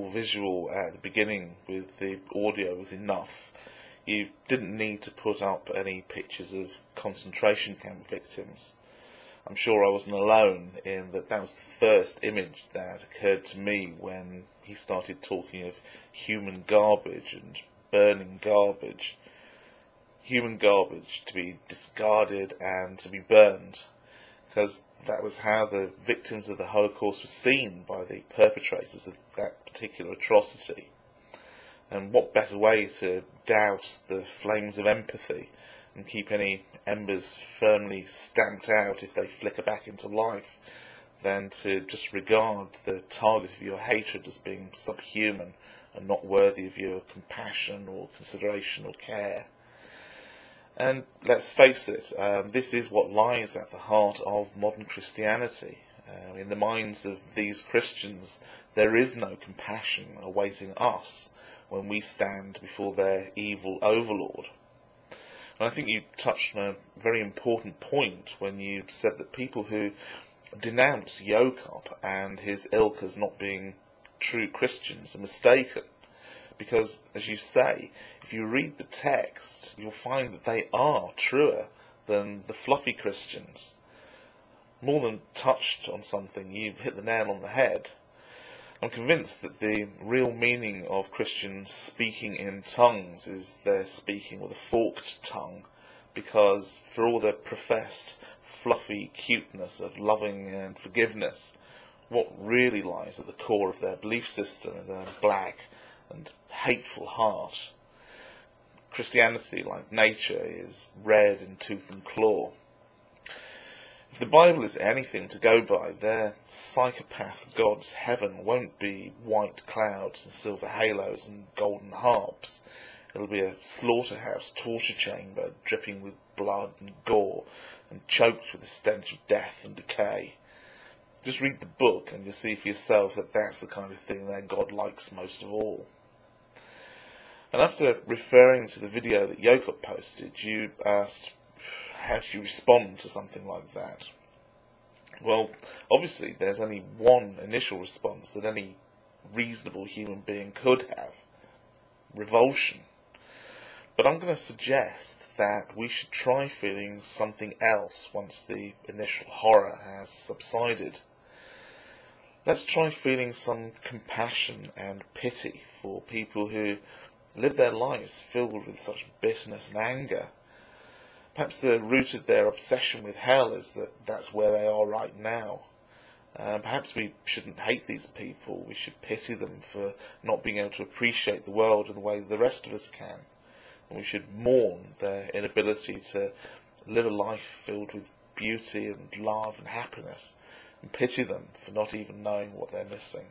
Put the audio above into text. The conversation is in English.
visual at the beginning with the audio was enough. You didn't need to put up any pictures of concentration camp victims. I'm sure I wasn't alone in that was the first image that occurred to me when he started talking of human garbage and burning garbage. Human garbage to be discarded and to be burned, because that was how the victims of the Holocaust were seen by the perpetrators of that particular atrocity. And what better way to douse the flames of empathy and keep any embers firmly stamped out if they flicker back into life than to just regard the target of your hatred as being subhuman and not worthy of your compassion or consideration or care. And let's face it, this is what lies at the heart of modern Christianity. In the minds of these Christians, there is no compassion awaiting us when we stand before their evil overlord. And I think you touched on a very important point when you said that people who denounce YokeUP and his ilk as not being true Christians are mistaken. Because, as you say, if you read the text, you'll find that they are truer than the fluffy Christians. More than touched on something, you hit the nail on the head. I'm convinced that the real meaning of Christians speaking in tongues is their speaking with a forked tongue, because for all their professed fluffy cuteness of loving and forgiveness, what really lies at the core of their belief system is a black and hateful heart. Christianity, like nature, is red in tooth and claw. If the Bible is anything to go by, their psychopath God's heaven won't be white clouds and silver halos and golden harps. It'll be a slaughterhouse torture chamber dripping with blood and gore and choked with the stench of death and decay. Just read the book and you'll see for yourself that that's the kind of thing that God likes most of all. And after referring to the video that YokeUP posted, you asked, how do you respond to something like that? Well, obviously there's only one initial response that any reasonable human being could have: revulsion. But I'm going to suggest that we should try feeling something else once the initial horror has subsided. Let's try feeling some compassion and pity for people who live their lives filled with such bitterness and anger. Perhaps the root of their obsession with hell is that that's where they are right now. Perhaps we shouldn't hate these people. We should pity them for not being able to appreciate the world in the way the rest of us can. And we should mourn their inability to live a life filled with beauty and love and happiness, and pity them for not even knowing what they're missing.